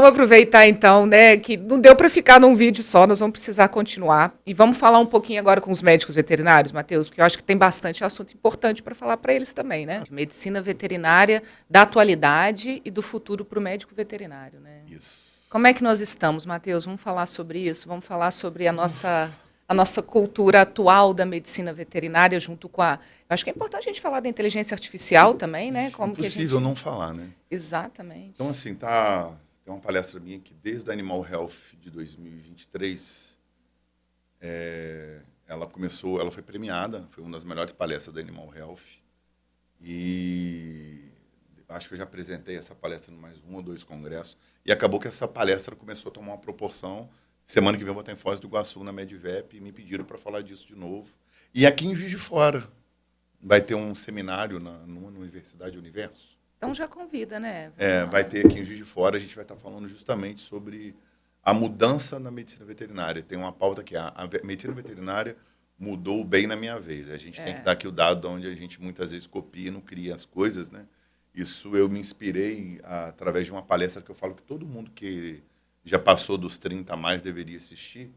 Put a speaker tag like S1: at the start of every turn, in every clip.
S1: Vamos aproveitar então, né, que não deu para ficar num vídeo só, nós vamos precisar continuar. E vamos falar um pouquinho agora com os médicos veterinários, Matheus, porque eu acho que tem bastante assunto importante para falar para eles também, né? Medicina veterinária da atualidade e do futuro para o médico veterinário, né?
S2: Isso.
S1: Como é que nós estamos, Matheus? Vamos falar sobre isso, vamos falar sobre a nossa cultura atual da medicina veterinária junto com a... Eu acho que é importante a gente falar da inteligência artificial também, né? Como
S2: Impossível não falar, né?
S1: Exatamente.
S2: Então, assim, tem uma palestra minha que desde a Animal Health de 2023, ela foi premiada, foi uma das melhores palestras da Animal Health. E acho que eu já apresentei essa palestra em mais 1 ou 2 congressos. E acabou que essa palestra começou a tomar uma proporção. Semana que vem eu vou estar em Foz do Iguaçu, na Medvep, e me pediram para falar disso de novo. E aqui em Juiz de Fora vai ter um seminário numa Universidade Universo.
S1: Então já convida, né?
S2: Vai ter aqui em Juiz de Fora, a gente vai estar falando justamente sobre a mudança na medicina veterinária. Tem uma pauta que a medicina veterinária mudou bem na minha vez. A gente tem que dar aqui o dado onde a gente muitas vezes copia e não cria as coisas, né? Isso eu me inspirei através de uma palestra que eu falo que todo mundo que já passou dos 30 a mais deveria assistir,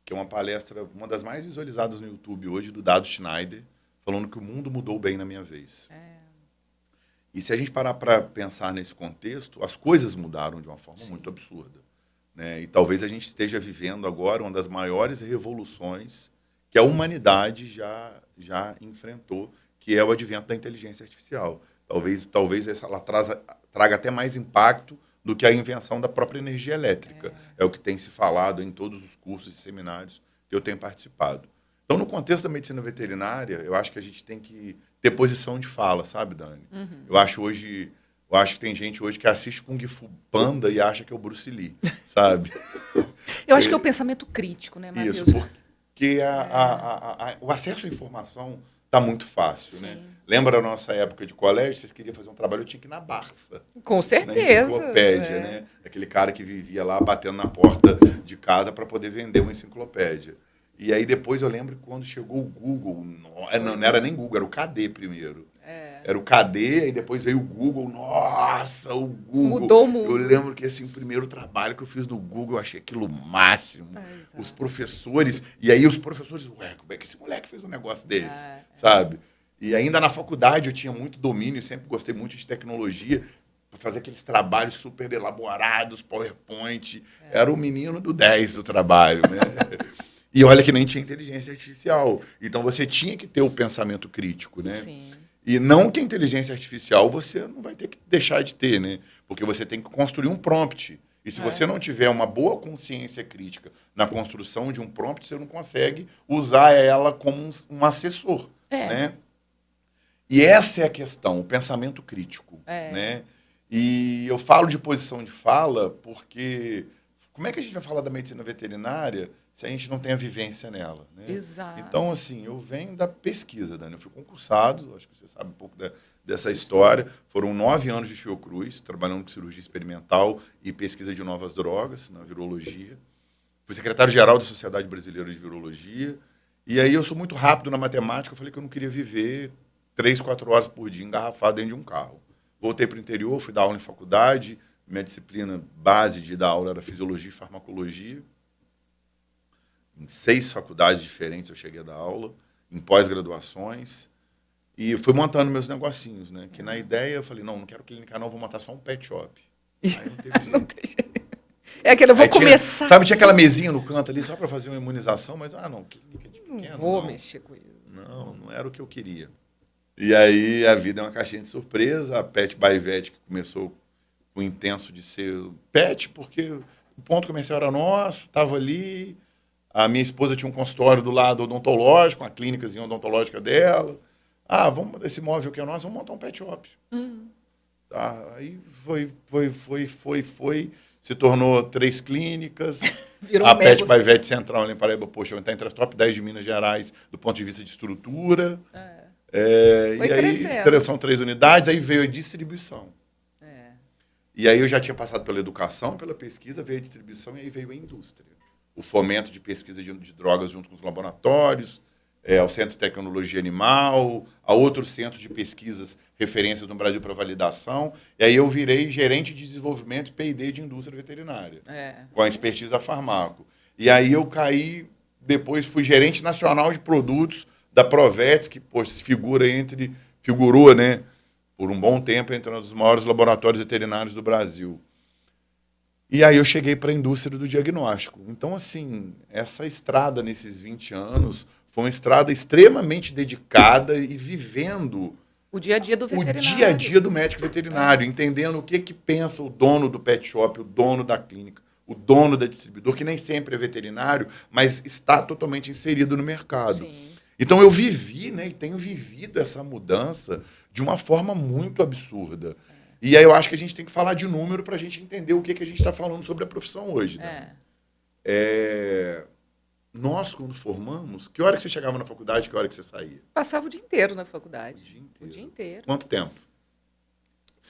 S2: que é uma palestra, uma das mais visualizadas no YouTube hoje, do Dado Schneider, falando que o mundo mudou bem na minha vez. E se a gente parar para pensar nesse contexto, as coisas mudaram de uma forma muito absurda, né? E talvez a gente esteja vivendo agora uma das maiores revoluções que a humanidade já enfrentou, que é o advento da inteligência artificial. Talvez ela traga até mais impacto do que a invenção da própria energia elétrica. É o que tem se falado em todos os cursos e seminários que eu tenho participado. Então, no contexto da medicina veterinária, eu acho que a gente tem que ter posição de fala, sabe, Dani? Eu acho que tem gente hoje que assiste Kung Fu Panda e acha que é o Bruce Lee, sabe?
S1: Eu acho que é o pensamento crítico, né, Matheus?
S2: Isso, porque o acesso à informação está muito fácil, né? Lembra da nossa época de colégio? Vocês queriam fazer um trabalho, eu tinha que ir na Barça.
S1: Com certeza.
S2: Na enciclopédia, né? Aquele cara que vivia lá batendo na porta de casa para poder vender uma enciclopédia. E aí depois eu lembro quando chegou o Google, não era nem Google, era o KD primeiro. Era o KD, e depois veio o Google. Nossa, o Google.
S1: Mudou o mundo.
S2: Eu lembro que assim, o primeiro trabalho que eu fiz no Google, eu achei aquilo o máximo. Os professores, e aí os professores, ué, como é que esse moleque fez um negócio desse? Sabe? E ainda na faculdade eu tinha muito domínio, sempre gostei muito de tecnologia, para fazer aqueles trabalhos super elaborados, PowerPoint. Era o menino do 10 do trabalho, né? E olha que nem tinha inteligência artificial. Então você tinha que ter o pensamento crítico, né?
S1: Sim.
S2: E não que a inteligência artificial você não vai ter que deixar de ter, né? Porque você tem que construir um prompt. E se você não tiver uma boa consciência crítica na construção de um prompt, você não consegue usar ela como um assessor, né? E essa é a questão, o pensamento crítico, né? E eu falo de posição de fala porque como é que a gente vai falar da medicina veterinária se a gente não tem a vivência nela, né?
S1: Exato.
S2: Então, assim, eu venho da pesquisa, Dani. Eu fui concursado, acho que você sabe um pouco dessa história. Foram 9 anos de Fiocruz, trabalhando com cirurgia experimental e pesquisa de novas drogas na virologia. Fui secretário-geral da Sociedade Brasileira de Virologia. E aí eu sou muito rápido na matemática, eu falei que eu não queria viver 3, 4 horas por dia engarrafado dentro de um carro. Voltei para o interior, fui dar aula em faculdade. Minha disciplina base de dar aula era fisiologia e farmacologia. Em 6 faculdades diferentes eu cheguei a dar aula, em pós-graduações, e fui montando meus negocinhos, né? Que na ideia eu falei, não quero clinicar não, vou montar só um pet shop. Aí não teve jeito.
S1: Não tem jeito. É aquele, eu vou começar...
S2: Sabe, tinha aquela mesinha no canto ali só para fazer uma imunização, mas, não, clínica de pequeno,
S1: não vou mexer com isso.
S2: Não era o que eu queria. E aí a vida é uma caixinha de surpresa, a Pet by Vet, que começou com o intenso de ser pet, porque o ponto comercial era nosso, estava ali... A minha esposa tinha um consultório do lado odontológico, uma clínicazinha odontológica dela. Vamos, esse imóvel que é nosso, vamos montar um pet shop. Aí foi, se tornou 3 clínicas.
S1: Virou
S2: a Pet by Vet Central ali em Paraíba, poxa, está entre as top 10 de Minas Gerais do ponto de vista de estrutura.
S1: Foi
S2: e aí
S1: crescendo.
S2: são 3 unidades, aí veio a distribuição. E aí eu já tinha passado pela educação, pela pesquisa, veio a distribuição e aí veio a indústria. O fomento de pesquisa de drogas junto com os laboratórios, ao Centro de Tecnologia Animal, a outros centros de pesquisas, referências no Brasil para validação. E aí eu virei gerente de desenvolvimento e P&D de indústria veterinária, com a expertise da Farmaco. E aí eu caí, depois fui gerente nacional de produtos da Provetes, que figurou, né, por um bom tempo entre um dos maiores laboratórios veterinários do Brasil. E aí eu cheguei para a indústria do diagnóstico. Então, assim, essa estrada nesses 20 anos foi uma estrada extremamente dedicada e vivendo
S1: o dia a dia do veterinário.
S2: O dia a dia do médico veterinário, entendendo o que pensa o dono do pet shop, o dono da clínica, o dono da distribuidora, que nem sempre é veterinário, mas está totalmente inserido no mercado.
S1: Sim.
S2: Então eu vivi, né, e tenho vivido essa mudança de uma forma muito absurda. E aí eu acho que a gente tem que falar de número para a gente entender o que a gente está falando sobre a profissão hoje. Né? Nós, quando formamos, que hora que você chegava na faculdade, que hora que você saía?
S1: Passava o dia inteiro na faculdade.
S2: O dia inteiro.
S1: Quanto
S2: tempo?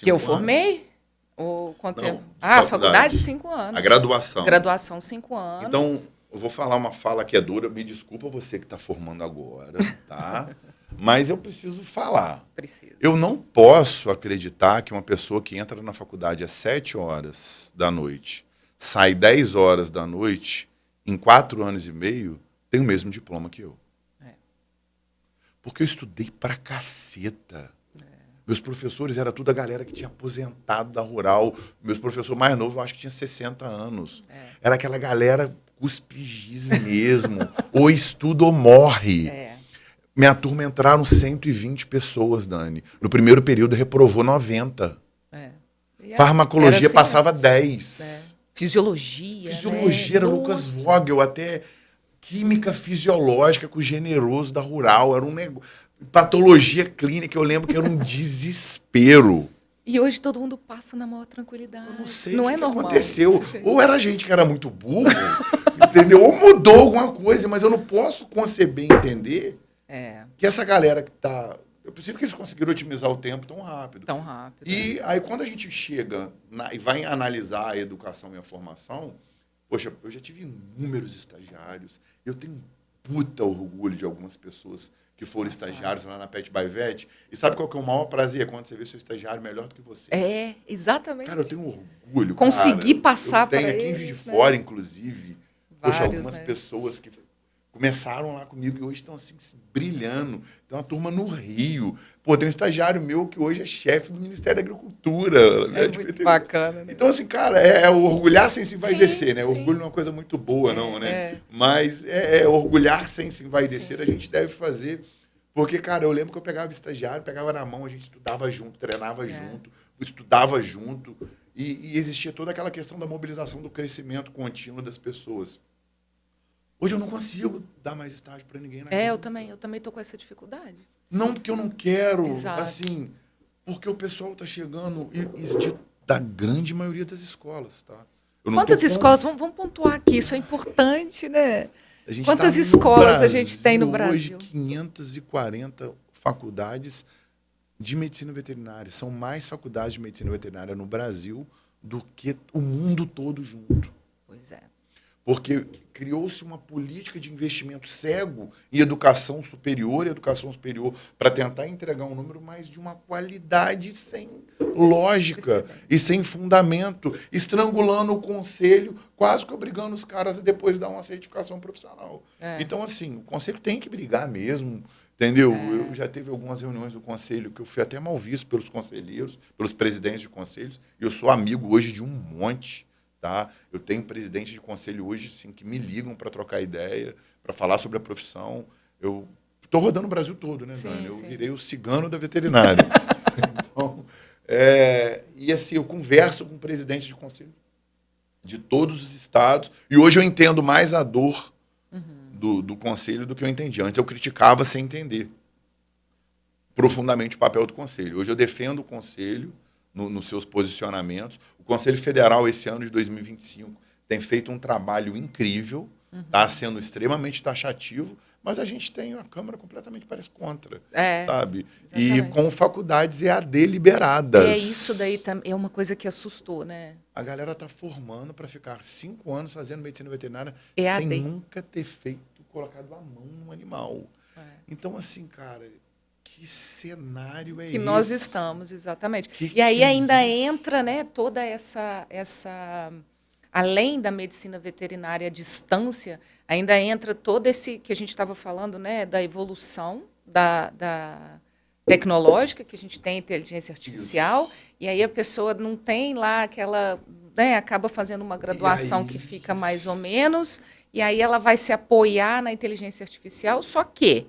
S1: Que eu formei? Ou quanto tempo?
S2: A
S1: faculdade, 5 anos.
S2: A graduação.
S1: Graduação, 5 anos.
S2: Então, eu vou falar uma fala que é dura. Me desculpa você que está formando agora, tá? Mas eu preciso falar. Eu não posso acreditar que uma pessoa que entra na faculdade às 7 horas da noite, sai 10 horas da noite, em 4 anos e meio, tem o mesmo diploma que eu. Porque eu estudei pra caceta. Meus professores era tudo a galera que tinha aposentado da rural. Meus professores mais novos, eu acho que tinha 60 anos. Era aquela galera cuspe giz mesmo. Ou estuda ou morre. Minha turma entraram 120 pessoas, Dani. No primeiro período reprovou 90. Farmacologia assim, passava 10.
S1: Fisiologia,
S2: era Lucas Vogel, até química fisiológica com o generoso da rural. Era um negócio. Patologia clínica, eu lembro que era um desespero.
S1: E hoje todo mundo passa na maior tranquilidade.
S2: Eu não sei o que aconteceu. Ou era gente que era muito burro, entendeu? Ou mudou alguma coisa, mas eu não posso conceber, entender que essa galera que tá... É possível que eles conseguiram otimizar o tempo tão rápido. E aí, quando a gente chega e vai analisar a educação e a formação, poxa, eu já tive inúmeros estagiários. Eu tenho um puta orgulho de algumas pessoas que foram estagiários lá na Pet by Vet. E sabe qual que é o maior prazer? Quando você vê seu estagiário melhor do que você.
S1: Exatamente.
S2: Cara, eu tenho orgulho.
S1: Conseguir passar para eles.
S2: Tem aqui em Juiz de Fora, inclusive, poxa, algumas pessoas que começaram lá comigo e hoje estão assim, brilhando. Tem uma turma no Rio. Pô, tem um estagiário meu que hoje é chefe do Ministério da Agricultura.
S1: Muito bacana, né?
S2: Então, assim, cara, o orgulhar sem se vai descer, né? Orgulho não é uma coisa muito boa, não, né? Mas orgulhar sem se vai descer, a gente deve fazer. Porque, cara, eu lembro que eu pegava estagiário, pegava na mão, a gente estudava junto, treinava junto, estudava junto. E existia toda aquela questão da mobilização do crescimento contínuo das pessoas. Hoje eu não consigo dar mais estágio para ninguém na
S1: eu também tô com essa dificuldade.
S2: Não porque eu não quero, assim, porque o pessoal tá chegando da grande maioria das escolas, tá?
S1: Quantas escolas? Vamos pontuar aqui, isso é importante, né? Quantas escolas a gente tem no Brasil?
S2: Hoje, 540 faculdades de medicina veterinária. São mais faculdades de medicina veterinária no Brasil do que o mundo todo junto.
S1: Pois é.
S2: Porque criou-se uma política de investimento cego em educação superior para tentar entregar um número, mas de uma qualidade sem lógica e sem fundamento, estrangulando o conselho, quase que obrigando os caras a depois dar uma certificação profissional. Então, assim, o conselho tem que brigar mesmo, entendeu? Eu já teve algumas reuniões do conselho que eu fui até mal visto pelos conselheiros, pelos presidentes de conselhos, e eu sou amigo hoje de um monte. Tá? Eu tenho presidentes de conselho hoje assim, que me ligam para trocar ideia, para falar sobre a profissão. Eu estou rodando o Brasil todo, né, Dani? Eu virei o cigano da veterinária. Então, e assim, eu converso com presidentes de conselho de todos os estados, e hoje eu entendo mais a dor do conselho do que eu entendi. Antes eu criticava sem entender profundamente o papel do conselho. Hoje eu defendo o conselho nos seus posicionamentos. O Conselho Federal, esse ano de 2025, tem feito um trabalho incrível, está sendo extremamente taxativo, mas a gente tem uma Câmara completamente parece contra, sabe? Exatamente. E com faculdades EAD liberadas.
S1: Isso daí é uma coisa que assustou, né?
S2: A galera está formando para ficar 5 anos fazendo medicina veterinária
S1: EAD.
S2: sem nunca ter colocado a mão no animal. Então, assim, cara, que cenário é
S1: Que
S2: esse?
S1: nós estamos, exatamente. E aí ainda entra, né, toda essa além da medicina veterinária à distância, ainda entra todo esse que a gente estava falando, né, da evolução da tecnológica, que a gente tem inteligência artificial, e aí a pessoa não tem lá aquela, né, acaba fazendo uma graduação que fica mais ou menos, e aí ela vai se apoiar na inteligência artificial, só que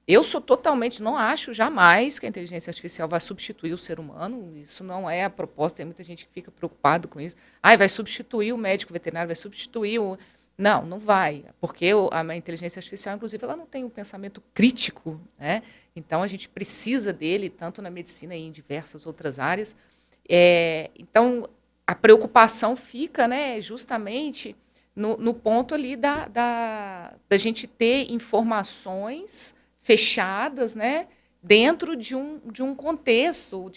S1: eu sou totalmente, não acho jamais que a inteligência artificial vai substituir o ser humano. Isso não é a proposta. Tem muita gente que fica preocupado com isso. Vai substituir o médico veterinário, vai substituir o... Não, não vai. Porque a inteligência artificial, inclusive, ela não tem um pensamento crítico, né? Então, a gente precisa dele, tanto na medicina e em diversas outras áreas. Então, a preocupação fica, né, justamente no ponto ali da gente ter informações fechadas, né, dentro de um contexto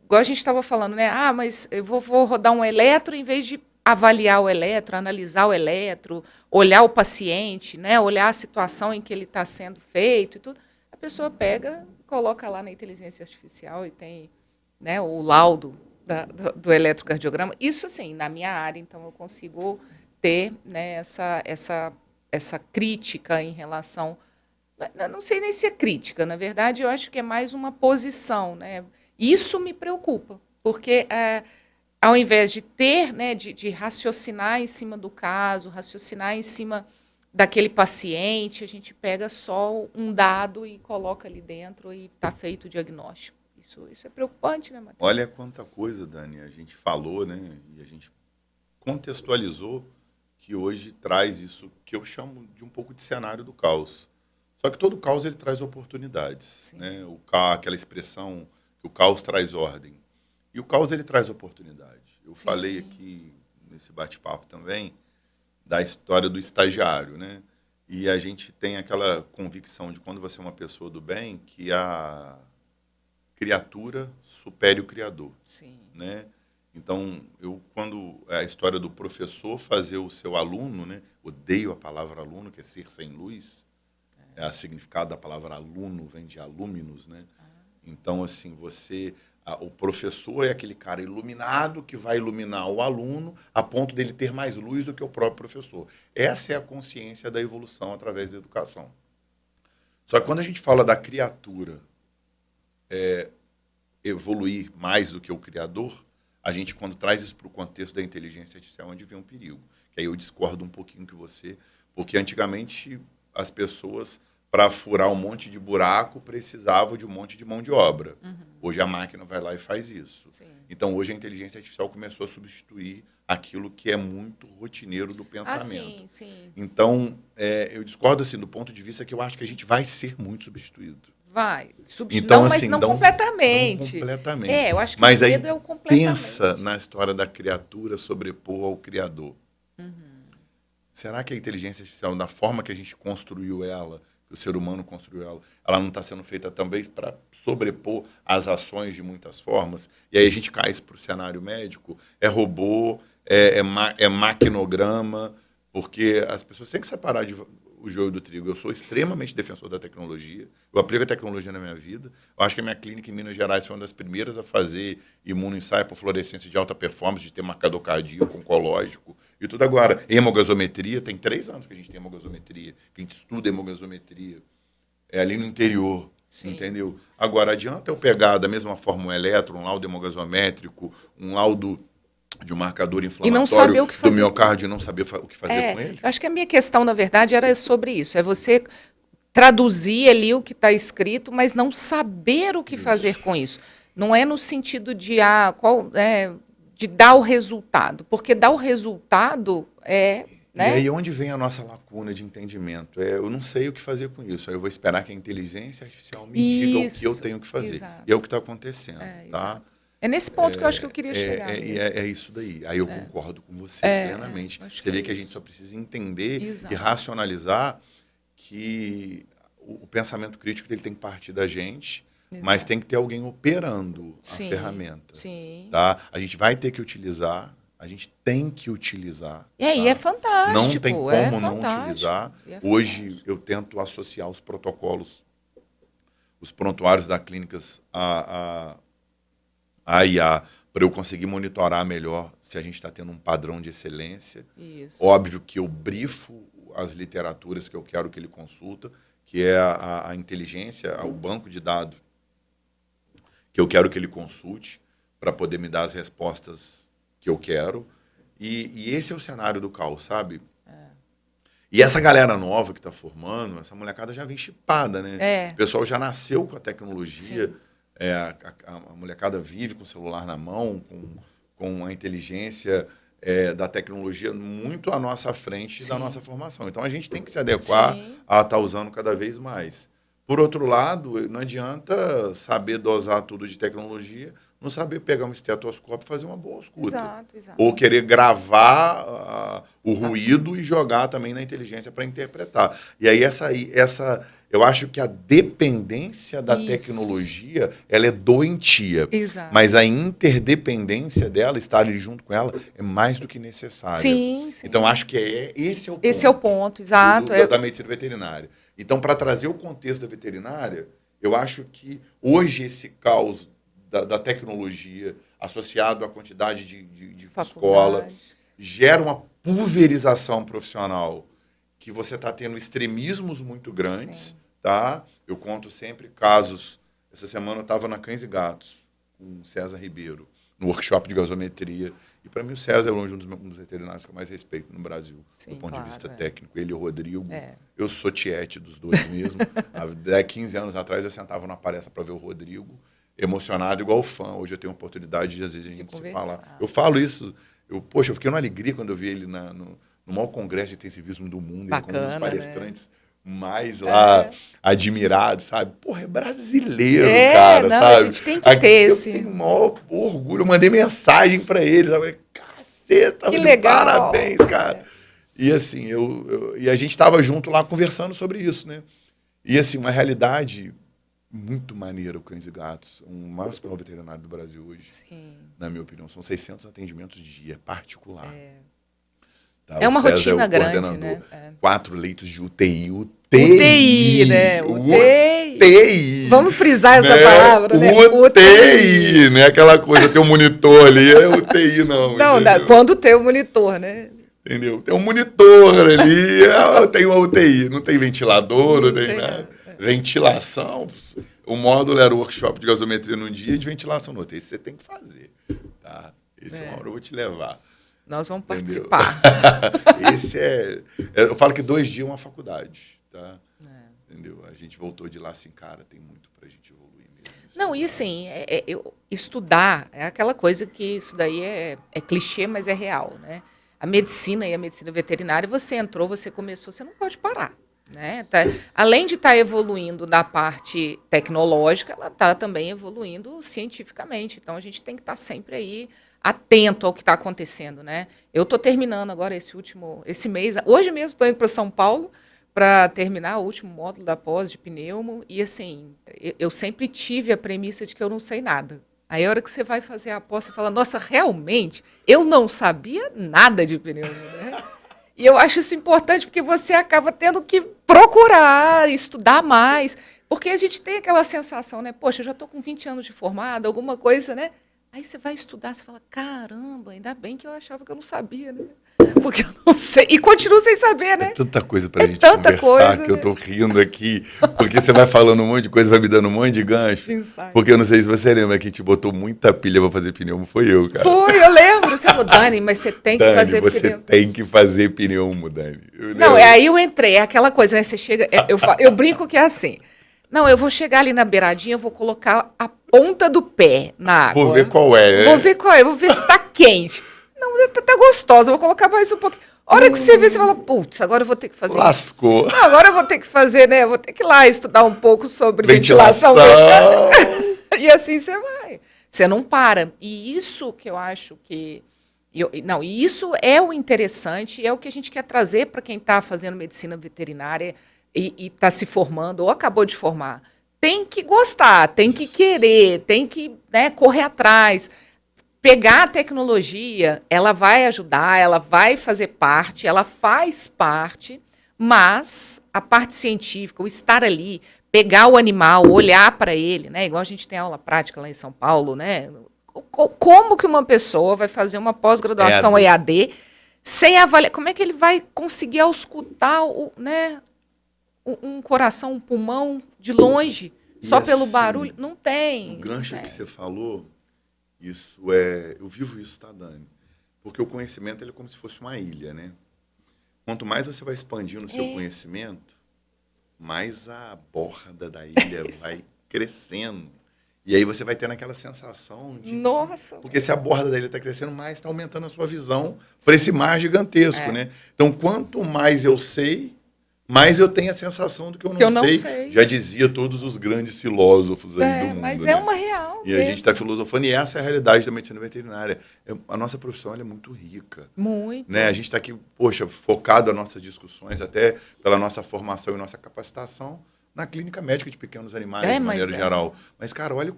S1: igual a gente estava falando, né? Mas eu vou rodar um eletro em vez de avaliar o eletro, analisar o eletro, olhar o paciente, né, olhar a situação em que ele está sendo feito e tudo. A pessoa pega, coloca lá na inteligência artificial e tem, né, o laudo do eletrocardiograma. Isso, assim, na minha área, então, eu consigo ter, né, essa crítica em relação... Não sei nem se é crítica, na verdade, eu acho que é mais uma posição, né? Isso me preocupa, porque ao invés de ter, né, de raciocinar em cima do caso, raciocinar em cima daquele paciente, a gente pega só um dado e coloca ali dentro e está feito o diagnóstico. Isso é preocupante, né, Matheus?
S2: Olha quanta coisa, Dani, a gente falou, né, e a gente contextualizou que hoje traz isso que eu chamo de um pouco de cenário do caos. Só que todo caos ele traz oportunidades, né? Aquela expressão que o caos traz ordem. E o caos ele traz oportunidade. Eu falei aqui nesse bate-papo também da história do estagiário, né? E a gente tem aquela convicção de quando você é uma pessoa do bem que a criatura supere o criador, né? Então, quando a história do professor fazer o seu aluno, né? Odeio a palavra aluno, que é ser sem luz. O significado da palavra aluno vem de alúminos, né? Então, assim, o professor é aquele cara iluminado que vai iluminar o aluno a ponto dele ter mais luz do que o próprio professor. Essa é a consciência da evolução através da educação. Só que quando a gente fala da criatura evoluir mais do que o criador, a gente, quando traz isso para o contexto da inteligência artificial, é onde vem um perigo. Que aí eu discordo um pouquinho com você, porque antigamente as pessoas, para furar um monte de buraco, precisavam de um monte de mão de obra. Hoje a máquina vai lá e faz isso. Então, hoje a inteligência artificial começou a substituir aquilo que é muito rotineiro do pensamento. Então, eu discordo assim, do ponto de vista que eu acho que a gente vai ser muito substituído.
S1: Vai.
S2: Então,
S1: mas
S2: assim,
S1: não completamente.
S2: Não completamente.
S1: Eu acho que
S2: mas
S1: o medo é o completamente.
S2: Pensa na história da criatura sobrepor ao Criador. Será que a inteligência artificial, da forma que a gente construiu ela, que o ser humano construiu ela não está sendo feita também para sobrepor as ações de muitas formas? E aí a gente cai para o cenário médico, é robô, é maquinograma, porque as pessoas têm que separar o joio do trigo. Eu sou extremamente defensor da tecnologia, eu aplico a tecnologia na minha vida. Eu acho que a minha clínica em Minas Gerais foi uma das primeiras a fazer imunoensaio por fluorescência de alta performance, de ter marcador cardíaco, oncológico e tudo. Agora, hemogasometria, tem 3 anos que a gente tem hemogasometria, que a gente estuda hemogasometria, ali no interior, entendeu? Agora, adianta eu pegar da mesma forma um eletro, um laudo hemogasométrico, um laudo de um marcador inflamatório
S1: não saber o que fazer
S2: do miocárdio e não saber o que fazer com ele?
S1: Acho que a minha questão, na verdade, era sobre isso. É você traduzir ali o que está escrito, mas não saber o que fazer com isso. Não é no sentido de dar o resultado, porque dar o resultado é... Né?
S2: E aí onde vem a nossa lacuna de entendimento? Eu não sei o que fazer com isso. Aí eu vou esperar que a inteligência artificial me diga o que eu tenho que fazer.
S1: Exato.
S2: E é o que está acontecendo. Tá?
S1: Exato. É nesse ponto que eu acho que eu queria chegar.
S2: É isso daí. Aí eu concordo com você plenamente. Você vê que a gente só precisa entender e racionalizar que o pensamento crítico ele tem que partir da gente, mas tem que ter alguém operando a ferramenta. Tá? A gente vai ter que utilizar, A gente tem que utilizar.
S1: E é fantástico.
S2: Não tem como não utilizar. Hoje eu tento associar os protocolos, os prontuários das clínicas a IA, para eu conseguir monitorar melhor se a gente está tendo um padrão de excelência.
S1: Isso.
S2: Óbvio que eu brifo as literaturas que eu quero que ele consulta, que é a inteligência, o banco de dados que eu quero que ele consulte para poder me dar as respostas que eu quero. E esse é o cenário do caos, sabe? E essa galera nova que está formando, essa molecada já vem chipada, né? O pessoal já nasceu com a tecnologia. A molecada vive com o celular na mão, com a inteligência da tecnologia muito à nossa frente da nossa formação. Então, a gente tem que se adequar a estar usando cada vez mais. Por outro lado, não adianta saber dosar tudo de tecnologia, não saber pegar um estetoscópio e fazer uma boa escuta.
S1: Exato.
S2: Ou querer gravar o ruído e jogar também na inteligência para interpretar. E aí, eu acho que a dependência da tecnologia, ela é doentia.
S1: Exato.
S2: Mas a interdependência dela, estar ali junto com ela, é mais do que necessária.
S1: Sim.
S2: Então, acho que esse é o ponto.
S1: Esse é o ponto, exato.
S2: Da medicina veterinária. Então, para trazer o contexto da veterinária, eu acho que hoje esse caos da tecnologia associado à quantidade de escola gera uma pulverização profissional que você está tendo extremismos muito grandes, tá? Eu conto sempre casos. Essa semana eu estava na Cães e Gatos com o César Ribeiro, no workshop de gasometria. E para mim o César é um dos veterinários que eu mais respeito no Brasil, do ponto de vista técnico. Ele e o Rodrigo, eu sou tiete dos dois mesmo. Há 15 anos atrás eu sentava numa palestra para ver o Rodrigo, emocionado igual fã. Hoje eu tenho a oportunidade de, às vezes, a gente se falar. Eu falo isso, eu fiquei numa alegria quando eu vi ele no maior congresso de intensivismo do mundo.
S1: Bacana,
S2: ele como um dos palestrantes mais lá admirados, sabe? Porra, é brasileiro, cara, sabe?
S1: A gente tem que ter esse.
S2: Eu tenho o maior orgulho, eu mandei mensagem pra eles, sabe? Caceta,
S1: que legal.
S2: Parabéns, cara. E assim, e a gente tava junto lá conversando sobre isso, né? E assim, uma realidade muito maneira, o Cães e Gatos, o maior hospital veterinário do Brasil hoje, na minha opinião. São 600 atendimentos dia, particular. Tá,
S1: é uma rotina grande, né?
S2: 4 leitos de UTI.
S1: UTI, né?
S2: UTI.
S1: Vamos frisar essa palavra, né?
S2: UTI, né? Aquela coisa, tem um monitor ali, é UTI não.
S1: Não, quando tem o monitor, né?
S2: Entendeu? Tem um monitor ali, tem uma UTI, não tem ventilador, não tem nada. Ventilação, o módulo era o workshop de gasometria num dia e de ventilação no outro. Esse você tem que fazer, tá? Esse uma hora eu vou te levar.
S1: Nós vamos participar.
S2: Eu falo que 2 dias é uma faculdade, tá? Entendeu? A gente voltou de lá assim, cara, tem muito pra gente evoluir mesmo.
S1: Não, e assim, estudar é aquela coisa que isso daí é clichê, mas é real, né? A medicina e a medicina veterinária, você entrou, você começou, você não pode parar. Né? Além de estar evoluindo na parte tecnológica, ela está também evoluindo cientificamente. Então, a gente tem que estar sempre aí atento ao que está acontecendo. Né? Eu estou terminando agora esse mês. Hoje mesmo estou indo para São Paulo para terminar o último módulo da pós de pneumo. E, assim, eu sempre tive a premissa de que eu não sei nada. Aí, a hora que você vai fazer a pós, você fala, nossa, realmente, eu não sabia nada de pneumo, né? E eu acho isso importante porque você acaba tendo que procurar, estudar mais, porque a gente tem aquela sensação, né? Poxa, eu já estou com 20 anos de formado, alguma coisa, né? Aí você vai estudar, você fala, caramba, ainda bem que eu achava que eu não sabia, né? Porque eu não sei, e continuo sem saber, né?
S2: É tanta coisa pra gente conversar, que eu tô rindo aqui, porque você vai falando um monte de coisa, vai me dando um monte de gancho. Porque eu não sei se você lembra que a gente botou muita pilha pra fazer pneumo, foi eu, cara.
S1: Foi, eu lembro. Você falou, Dani, mas você tem que fazer pneumo.
S2: Você tem que fazer pneumo, Dani.
S1: Não, aí eu entrei, é aquela coisa, né? Você chega, eu brinco que é assim. Não, eu vou chegar ali na beiradinha, eu vou colocar a ponta do pé na água.
S2: Vou ver qual é, né?
S1: Vou ver se tá quente. Não, tá gostosa, eu vou colocar mais um pouquinho. A hora que você vê, você fala, putz, agora eu vou ter que fazer...
S2: Lascou.
S1: Não, agora eu vou ter que fazer, né? Eu vou ter que ir lá estudar um pouco sobre ventilação. E assim você vai. Você não para. E isso que eu acho que... E isso é o interessante, é o que a gente quer trazer para quem está fazendo medicina veterinária e está se formando ou acabou de formar. Tem que gostar, tem que querer, tem que, né, correr atrás. pegar a tecnologia, ela vai ajudar, ela vai fazer parte, ela faz parte, mas a parte científica, o estar ali, pegar o animal, olhar para ele, né? Igual a gente tem aula prática lá em São Paulo, né? Como que uma pessoa vai fazer uma pós-graduação EAD sem avaliar? Como é que ele vai conseguir auscultar né, um coração, um pulmão de longe, só
S2: assim,
S1: pelo barulho? Não tem.
S2: O gancho
S1: né?
S2: que você falou, eu vivo isso, tá, Dani? Porque o conhecimento ele é como se fosse uma ilha, né? Quanto mais você vai expandindo o seu conhecimento, mais a borda da ilha vai crescendo. E aí você vai tendo aquela sensação de...
S1: Nossa!
S2: Porque se a borda da ilha está crescendo, mais está aumentando a sua visão para esse mar gigantesco, né? Então, quanto mais eu sei, mais eu tenho a sensação do que eu não sei. Já dizia todos os grandes filósofos aí do mundo.
S1: Mas
S2: né?
S1: É uma real.
S2: E a gente está filosofando, e essa é a realidade da medicina veterinária. A nossa profissão ela é muito rica.
S1: Muito.
S2: Né? A gente está aqui, poxa, focado nas nossas discussões, até pela nossa formação e nossa capacitação, na clínica médica de pequenos animais, de maneira geral. Mas, cara, olha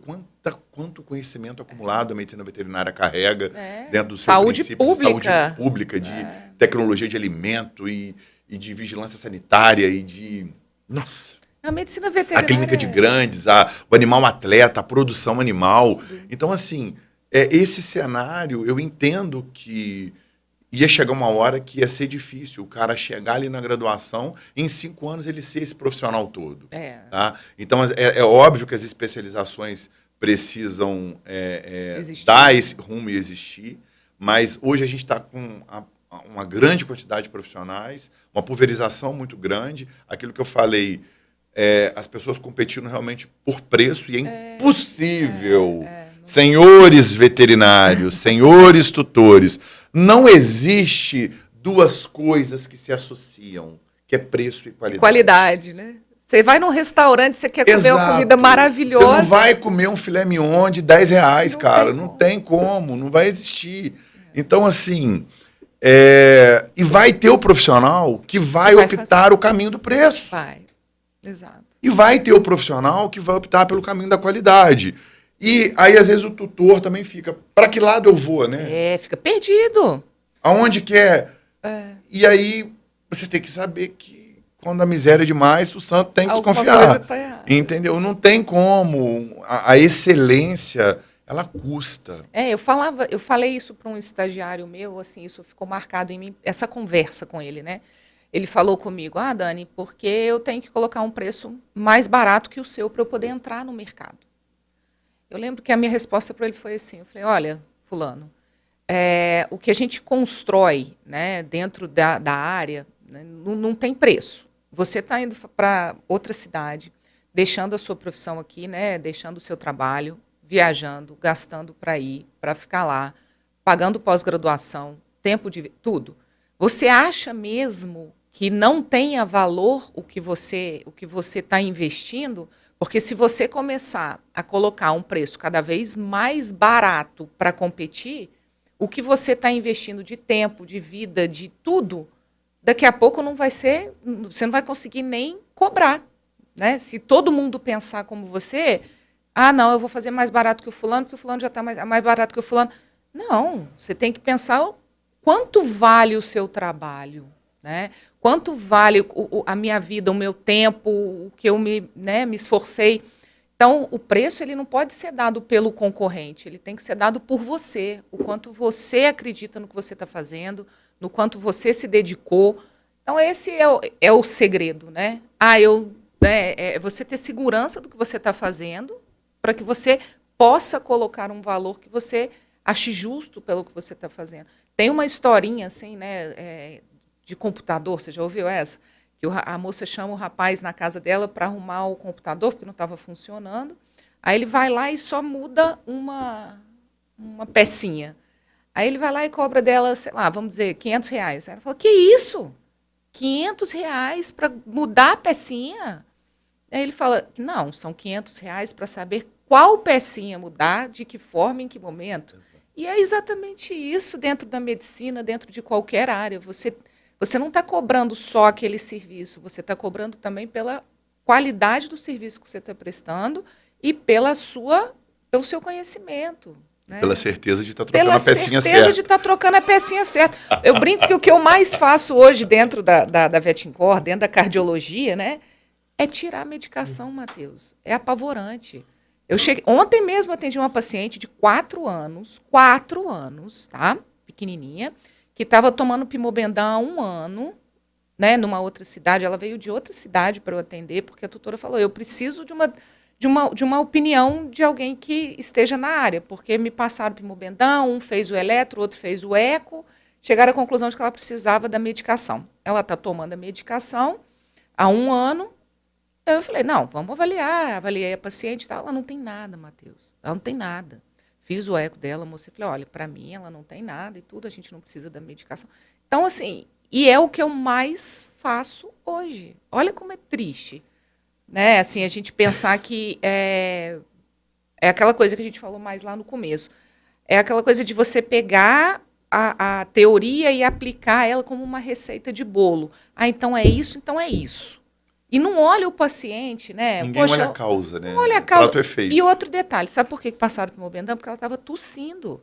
S2: quanto conhecimento acumulado a medicina veterinária carrega dentro do seu princípio de saúde pública, de tecnologia de alimento e de vigilância sanitária e de... Nossa!
S1: A medicina veterinária...
S2: A clínica de grandes, o animal atleta, a produção animal. Então, assim, esse cenário, eu entendo que ia chegar uma hora que ia ser difícil o cara chegar ali na graduação e em 5 anos ele ser esse profissional todo. Tá? Então, é óbvio que as especializações precisam dar esse rumo e existir, mas hoje a gente está com uma grande quantidade de profissionais, uma pulverização muito grande. Aquilo que eu falei, as pessoas competindo realmente por preço e é impossível. Senhores veterinários, senhores tutores, não existe duas coisas que se associam, que é preço e qualidade.
S1: Qualidade, né? Você vai num restaurante, você quer comer uma comida maravilhosa.
S2: Você não vai comer um filé mignon de R$10, cara. Não tem como, não vai existir. Então, assim... E vai ter o profissional que vai optar o caminho do preço.
S1: Vai, exato.
S2: E vai ter o profissional que vai optar pelo caminho da qualidade. E aí, às vezes, o tutor também fica, para que lado eu vou, né?
S1: Fica perdido.
S2: Aonde que é? E aí, você tem que saber que quando a miséria é demais, o santo tem que desconfiar.
S1: Tá
S2: entendeu? Não tem como. A excelência... ela custa.
S1: Eu falei isso para um estagiário meu, assim, isso ficou marcado em mim, essa conversa com ele, né? Ele falou comigo, Dani, porque eu tenho que colocar um preço mais barato que o seu para eu poder entrar no mercado. Eu lembro que a minha resposta para ele foi assim, eu falei, olha, fulano, o que a gente constrói, né, dentro da área, né, não tem preço. Você está indo para outra cidade, deixando a sua profissão aqui, né, deixando o seu trabalho, viajando, gastando para ir, para ficar lá, pagando pós-graduação, tempo de... tudo. Você acha mesmo que não tenha valor o que você está investindo? Porque se você começar a colocar um preço cada vez mais barato para competir, o que você está investindo de tempo, de vida, de tudo, daqui a pouco não vai ser... Você não vai conseguir nem cobrar. Né? Se todo mundo pensar como você... não, eu vou fazer mais barato que o fulano já está mais barato que o fulano. Não, você tem que pensar quanto vale o seu trabalho, né? Quanto vale a minha vida, o meu tempo, o que eu me esforcei. Então, o preço ele não pode ser dado pelo concorrente, ele tem que ser dado por você, o quanto você acredita no que você está fazendo, no quanto você se dedicou. Então, esse é o segredo, né? Você ter segurança do que você está fazendo, para que você possa colocar um valor que você ache justo pelo que você está fazendo. Tem uma historinha assim, né, de computador, você já ouviu essa? Que a moça chama o rapaz na casa dela para arrumar o computador, porque não estava funcionando. Aí ele vai lá e só muda uma pecinha. Aí ele vai lá e cobra dela, sei lá, vamos dizer, R$500. Ela fala, que isso? R$500 para mudar a pecinha? Aí ele fala, não, são R$500 para saber qual pecinha mudar, de que forma, em que momento. E é exatamente isso dentro da medicina, dentro de qualquer área. Você não está cobrando só aquele serviço, você está cobrando também pela qualidade do serviço que você está prestando e pelo seu conhecimento. Né?
S2: Pela certeza de estar trocando a pecinha certa.
S1: Pela certeza de estar trocando a pecinha certa. Eu brinco que o que eu mais faço hoje dentro da Vetincor, dentro da cardiologia, né, é tirar a medicação, Matheus. É apavorante. Ontem mesmo atendi uma paciente de 4 anos, tá? Pequenininha, que estava tomando Pimobendan há 1 ano, né, numa outra cidade. Ela veio de outra cidade para eu atender, porque a tutora falou, eu preciso de uma opinião de alguém que esteja na área, porque me passaram Pimobendan, um fez o eletro, outro fez o eco, chegaram à conclusão de que ela precisava da medicação. Ela está tomando a medicação há 1 ano. Eu falei, não, vamos avaliar. Avaliei a paciente e tal. Ela não tem nada, Matheus. Ela não tem nada. Fiz o eco dela, mostrei, falei, olha, para mim ela não tem nada e tudo, a gente não precisa da medicação. Então, assim, e é o que eu mais faço hoje. Olha como é triste. Né? Assim, a gente pensar que é aquela coisa que a gente falou mais lá no começo. É aquela coisa de você pegar a teoria e aplicar ela como uma receita de bolo. Ah, então é isso, então é isso. E não olha o paciente, né?
S2: Ninguém olha a causa, né?
S1: Não olha a causa.
S2: Prato é feito.
S1: E outro detalhe, sabe por que passaram o Pimobendan? Porque ela estava tossindo.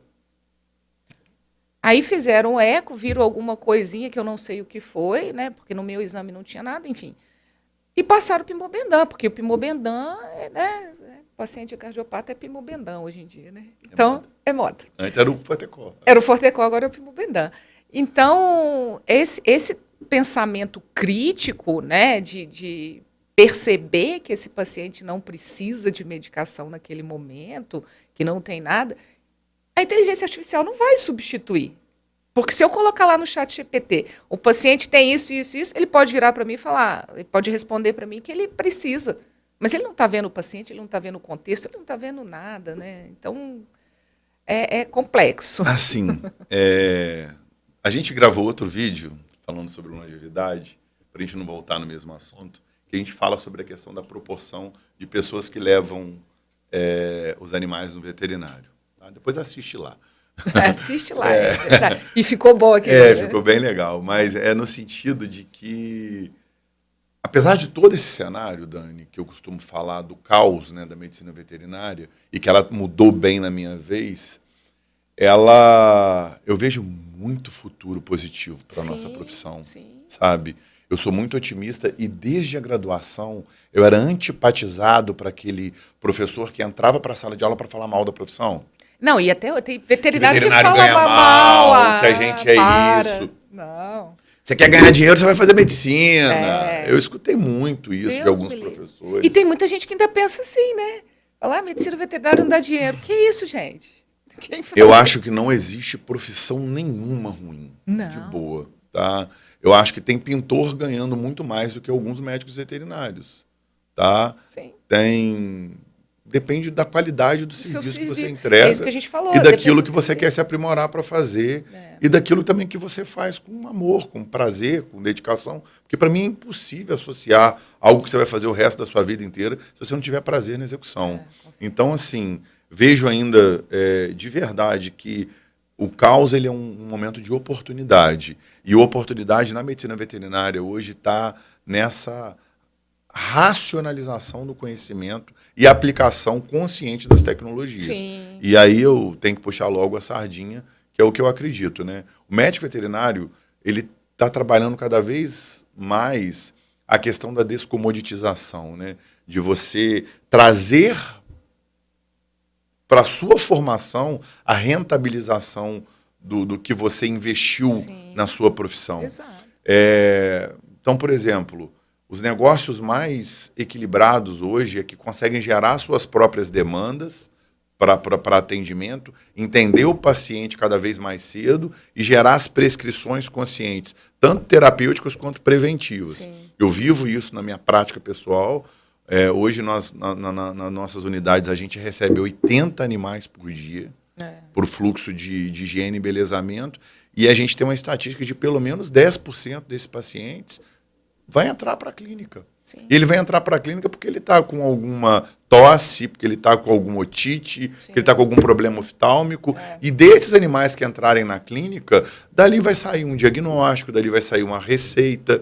S1: Aí fizeram o eco, viram alguma coisinha que eu não sei o que foi, né? Porque no meu exame não tinha nada, enfim. E passaram o Pimobendan, porque o Pimobendan, né? Paciente cardiopata é Pimobendan hoje em dia, né? Então, é moda.
S2: Antes era o Fortecor.
S1: Era o Fortecor, agora é o Pimobendan. Então, esse pensamento crítico, né, de perceber que esse paciente não precisa de medicação naquele momento, que não tem nada, a inteligência artificial não vai substituir. Porque se eu colocar lá no chat GPT, o paciente tem isso, isso, isso, ele pode virar para mim e falar, ele pode responder para mim que ele precisa. Mas ele não está vendo o paciente, ele não está vendo o contexto, ele não está vendo nada, né? Então, é complexo.
S2: Assim, a gente gravou outro vídeo falando sobre longevidade, para a gente não voltar no mesmo assunto, que a gente fala sobre a questão da proporção de pessoas que levam os animais no veterinário. Tá? Depois assiste lá.
S1: Assiste lá, é verdade. E ficou bom aqui.
S2: Ficou bem legal, mas é no sentido de que, apesar de todo esse cenário, Dani, que eu costumo falar do caos, né, da medicina veterinária, e que ela mudou bem na minha vez, eu vejo muito futuro positivo para a nossa profissão, sabe? Eu sou muito otimista e desde a graduação eu era antipatizado para aquele professor que entrava para a sala de aula para falar mal da profissão.
S1: Não, e até tem veterinário que fala
S2: ganha mal, que a gente é isso.
S1: Não.
S2: Você quer ganhar dinheiro, você vai fazer medicina. Eu escutei muito isso de alguns professores.
S1: E tem muita gente que ainda pensa assim, né? Falar, medicina veterinária não dá dinheiro. Que isso, gente?
S2: Eu acho que não existe profissão nenhuma ruim, de boa, tá? Eu acho que tem pintor ganhando muito mais do que alguns médicos veterinários, tá?
S1: Sim.
S2: Depende da qualidade do serviço que você entrega.
S1: É isso que a gente falou.
S2: E daquilo que você quer se aprimorar para fazer. E daquilo também que você faz com amor, com prazer, com dedicação. Porque para mim é impossível associar algo que você vai fazer o resto da sua vida inteira se você não tiver prazer na execução. Então, assim, vejo ainda de verdade que o caos ele é um momento de oportunidade. E a oportunidade na medicina veterinária hoje está nessa racionalização do conhecimento e aplicação consciente das tecnologias.
S1: Sim.
S2: E aí eu tenho que puxar logo a sardinha, que é o que eu acredito, né? O médico veterinário, ele está trabalhando cada vez mais a questão da descomoditização, né? De você trazer para a sua formação a rentabilização do que você investiu na sua profissão.
S1: Exato.
S2: Então, por exemplo, os negócios mais equilibrados hoje é que conseguem gerar suas próprias demandas para atendimento, entender o paciente cada vez mais cedo e gerar as prescrições conscientes, tanto terapêuticas quanto preventivas.
S1: Sim.
S2: Eu vivo isso na minha prática pessoal. Hoje, nas nossas unidades, a gente recebe 80 animais por dia, por fluxo de higiene e embelezamento, e a gente tem uma estatística de pelo menos 10% desses pacientes vai entrar para a clínica.
S1: Sim.
S2: Ele vai entrar para a clínica porque ele está com alguma tosse, porque ele está com algum otite, porque ele está com algum problema oftálmico. E desses animais que entrarem na clínica, dali vai sair um diagnóstico, dali vai sair uma receita.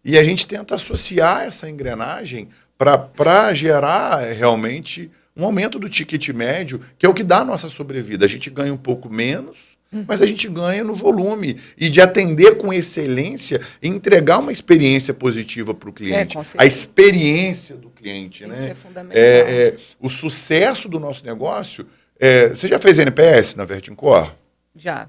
S2: E a gente tenta associar essa engrenagem para gerar realmente um aumento do ticket médio, que é o que dá a nossa sobrevida. A gente ganha um pouco menos, mas a gente ganha no volume. E de atender com excelência e entregar uma experiência positiva para o cliente.
S1: Com
S2: a
S1: certeza.
S2: experiência do cliente.
S1: Isso
S2: Né?
S1: é fundamental.
S2: O sucesso do nosso negócio... você já fez NPS na Vertincor?
S1: Já.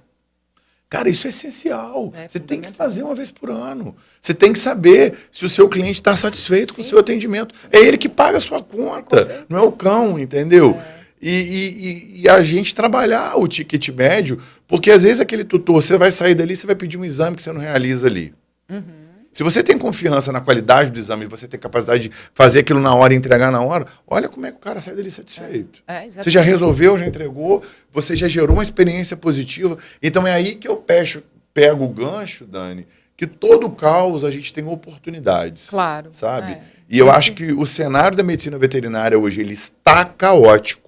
S2: Cara, isso é essencial. Você tem que
S1: fundamental.
S2: fazer uma vez por ano. Você tem que saber se o seu cliente está satisfeito com o seu atendimento. É ele que paga a sua conta, não é o cão, entendeu? E a gente trabalhar o ticket médio, porque às vezes aquele tutor, você vai sair dali, você vai pedir um exame que você não realiza ali. Se você tem confiança na qualidade do exame, você tem capacidade de fazer aquilo na hora e entregar na hora, olha como é que o cara sai dali satisfeito. Você já resolveu, já entregou, você já gerou uma experiência positiva. Então é aí que eu pego o gancho, Dani, que todo caos a gente tem oportunidades.
S1: Claro.
S2: Sabe? E eu acho que o cenário da medicina veterinária hoje ele está caótico.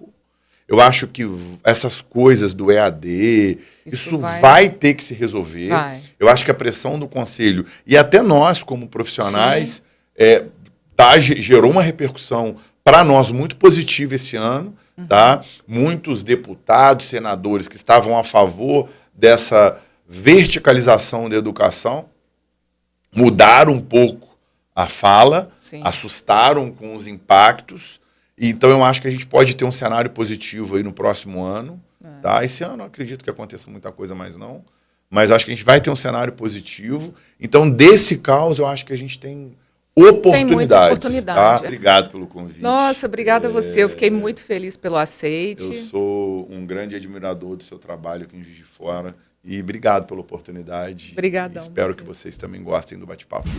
S2: Eu acho que essas coisas do EAD, isso vai ter que se resolver. Eu acho que a pressão do conselho, e até nós, como profissionais, gerou uma repercussão para nós muito positiva esse ano. Tá? Muitos deputados, senadores que estavam a favor dessa verticalização da educação mudaram um pouco a fala, assustaram com os impactos. Então, eu acho que a gente pode ter um cenário positivo aí no próximo ano. Tá? Esse ano, eu acredito que aconteça muita coisa, mas não. Mas acho que a gente vai ter um cenário positivo. Então, desse caos, eu acho que a gente tem oportunidades. Tem muita oportunidade. Tá? Obrigado pelo convite.
S1: Nossa, obrigada a você. Eu fiquei muito feliz pelo aceite.
S2: Eu sou um grande admirador do seu trabalho aqui em Juiz de Fora. E obrigado pela oportunidade.
S1: Obrigadão.
S2: Espero que vocês também gostem do bate-papo.